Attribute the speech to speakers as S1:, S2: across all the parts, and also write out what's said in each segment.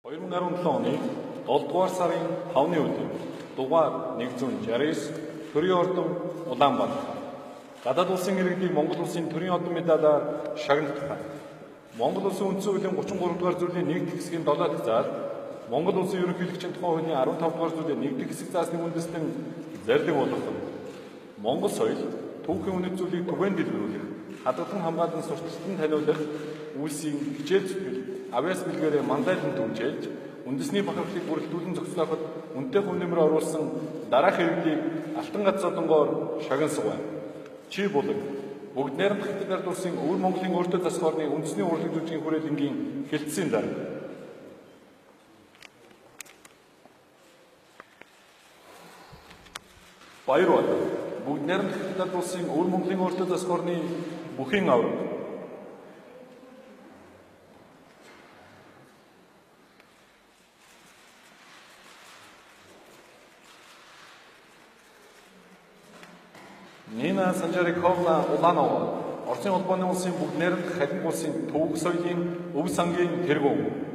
S1: 2017 оны 7 дугаар сарын 5-ны өдөр дугаар 169 төрийн ордон Улаанбаатар гадаад улсын иргэдийг Монгол улсын төрийн ордон медалаар шагналтгав. Монгол улсын үндсэн хуулийн 33 дугаар зүйлийн 1-р хэсгийн 7 дахь заал Монгол улсын ерөнхийлөгчийн тухай хуулийн 15 дугаар зүйлийн 1-р хэсэг заасны үндэстэн зарилэг болгосон. Монгол соёл түүхийн үнэт зүйлийг түгээн дэлгэрүүлэх, хадгалан хамгаалан сурталчилан таниулах үйлсийн хичээл зүтгэл авяас бэлгээрээ мандайлан түнжээлж үндэсний бахархлыг бүрэлдүүлэн зохицоход үнэтэй хувь нэмэр оруулсан дараах иргэдийг алтан гац зодонгоор шагнасгав. Чи булаг бүгд найрамдах хэдгээр дурсын өвөр Монголын өөртөө засах орны үндэсний урлаг жүжигийн хүрээлэнгийн хэлтсийн дарга. Баярлалаа. Бүгд найрамдах хэдгээр дурсын өвөр Монголын өөртөө засах орны бүхэн авраг. Нина Санжариковна Уланова, Оросын холбооны улсын бүгд найрамдах халин улсын төвөг соёлын өв сангийн тэргүүн.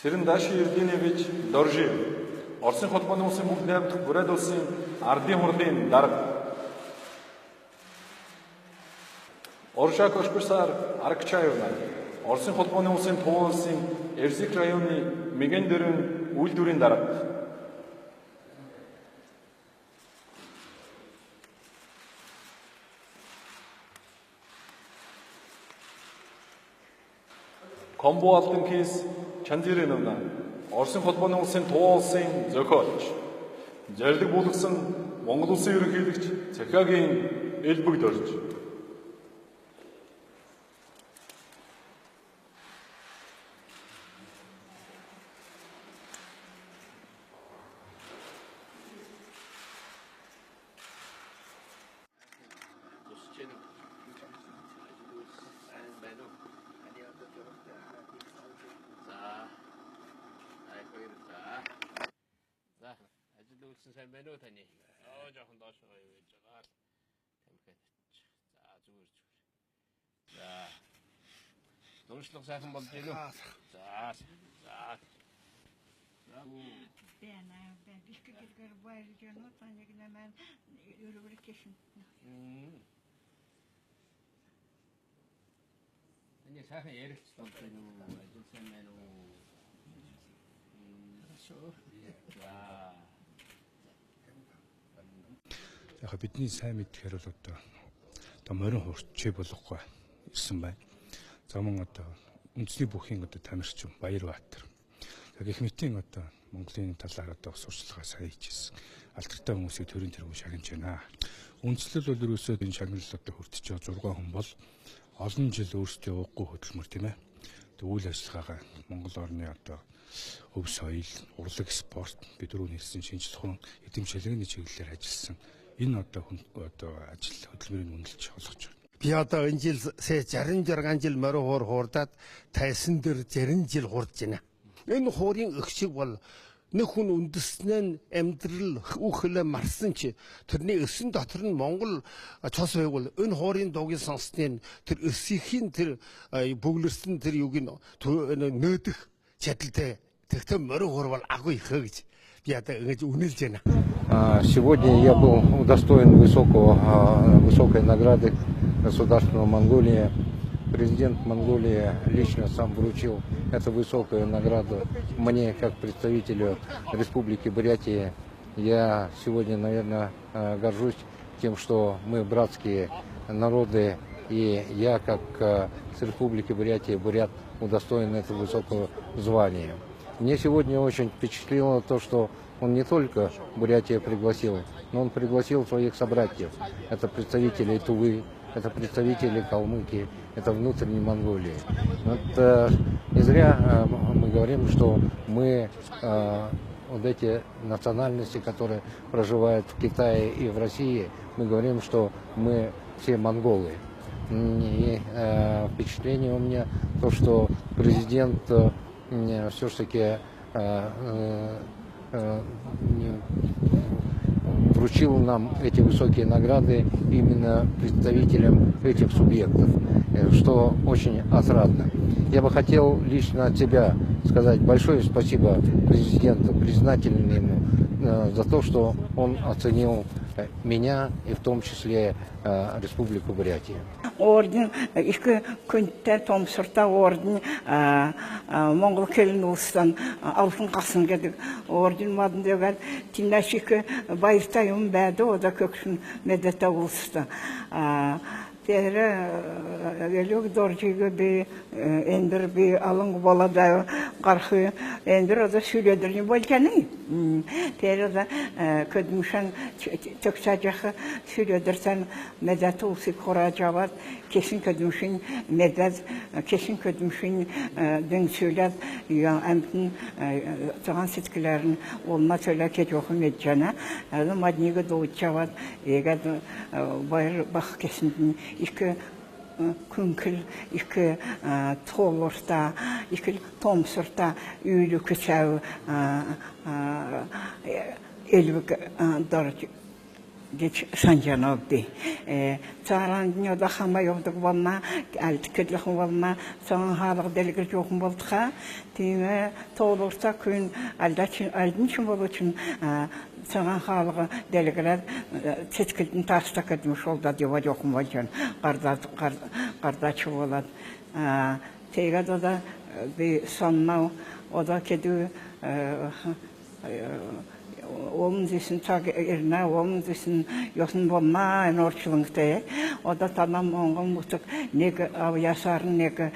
S1: Сэрэндааши Евгеньевич Доржиев, Оросын холбооны улсын бүгд найрамдах Бурайд улсын ардын хурлын дарга. Оршак Ошбирсар Аракчаевна, Оросын холбооны улсын Туван улсын Эрзик районы Мигэн дэрэн үйлдвэрийн дарга. Комбо алтан кейс Чанзирэновна, Оросын холбооны улсын Туван улсын зохиолч, зарилэг буулгасан Монгол улсын ерөнхийлөгч Цахиагийн элбэгд орж.
S2: сайн байна уу таны? Жоохон доош явж байгаа л тамхи. За зүгээр. За. Дөршлөх сайхан болж байна уу? За.
S3: Ben bisküvitler bayılacağını tanıyorum hemen yürüyerek kesin.
S2: Hani сайхан яригч болж байна уу? Ажил сайн байна уу? Хорошо. За.
S4: Яг бидний сайн мэдхээр бол одоо морин хурцчээ болохгүй ирсэн байна. За мөн одоо үндэсний бүхийн одоо тамирчин Баярбаатар. Яг их мэтийн одоо Монголын талаар одоо сурчлагаа сайн хийжсэн. Алдартай хүмүүсийг төрийн тэргүүн шагнаж байна. Үндслэл бол ерөөсөө энэ шагналд одоо хүртэж байгаа 6 хүн бол олон жил өөрсдөө ууггүй хөдөлмөр тийм ээ. Тэг үйл ажиллагаагаа Монгол орны одоо өв соёл, урлаг, спорт бид дөрөв нэрсэн шинжлэх ухаан эдэмшилгээний чиглэлээр ажилласан. Энэ одоо ажил хөдөлмөрийн үнэлж олгож байна.
S5: Би одоо энэ жил 66 жил морин хуур хуурдаад тайсан дээр 60 жил хурдж байна. Энэ хуурын өгшиг бол нэг хүн үндэснээ амьдрал үхлээ марсан чи тэрний өсөн дотор нь Монгол цус байгуул энэ хуурын дуугийн сонсныг тэр өсөхийн тэр бүглэрсэн тэр юуг нь нөөдөх чадaltaй тэгтээ морин хуур бол агуу их гэж би одоо ингэж үнэлж байна.
S6: Сегодня я был удостоен высокой награды государства Монголии. Президент Монголии лично сам вручил эту высокую награду мне, как представителю Республики Бурятия. Я сегодня, наверное, горжусь тем, что мы братские народы, и я, как с Республики Бурятия, бурят, удостоен этого высокого звания. Мне сегодня очень впечатлило то, что он не только Бурятия пригласил, но он пригласил своих собратьев. Это представители Тувы, это представители Калмыкии, это внутренней Монголии. Вот, не зря мы говорим, что мы вот эти национальности, которые проживают в Китае и в России, мы говорим, что мы все монголы. И впечатление у меня то, что президент все-таки вручил нам эти высокие награды именно представителям этих субъектов, что очень отрадно. Я бы хотел лично от себя сказать большое спасибо президенту, признательный ему за то, что он оценил меня и в том числе Республику Бурятия.
S3: Орден, iki күнтен томсырта орден, Моңғол келін ұлыстан алтын қасын кедік орден мадын деген, тинашики байыртайым бәді, ода көкшін медета ұлысты. Тері елік доржигі бі, әндір бі алың балада қарқы, әндір ода сөйледірін болғаны. Тері ода көдімшін төкса жақы сөйледірсен медеті ұлсы қора жабад, kesin ködümüşün medved, kesin ködümüşün dün söyled, əmtin tağan sitkilərin olma söylə ki, yoxum edəcənə. Madniga doğutçavad, eğer bayır bax kesin iki künkül, iki tolurda, iki tomsurda, üylü küçəv, elvik darıcı. Geç sancanabdi. Çağıran dünyada xama yoxduq olma, əltikidlik olma, sonra halıq delikir yoxum olduqa, deyime toğulursa kün əldin için bolu için sonra halığı delikirlər seçkildin tasdak etmiş oldu, diva yoxum olcan, qardaçı olad. Teygad o da bir sanma, o da kedi onun için çok erine, onun için yosun bulma en orçuluğunda. O da tamam onun mutlak nege avyasarın nege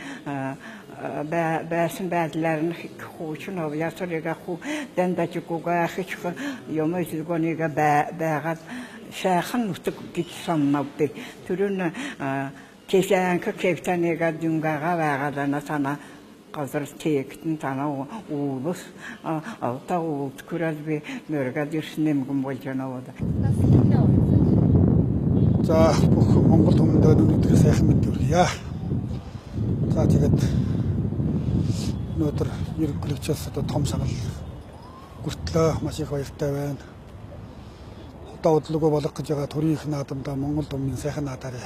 S3: bəsin bədilərin xuçun avyasar nege xu dendacı kuga xıçı yomu izilgo nege bəğat şəxin mutlak git sanmabdı. Türün keşənkə keften nege düngağa bəğadana sana қазір тектін тана уылыс, алта уылт көрәз бе мөрге дерсінен мүмкін бол жана ода.
S7: За, бүх Монгол түмэндээ өнөөдөр сайхан мэд хүргье. За, тэгээд өнөөдөр ерөнхийлөгчөөс одоо том санал хүртлээ, маш их баяртай байна. Одоо бодлого болгох гэж байгаа төрийн их наадамдаа Монгол түмний сайхан наадаарай.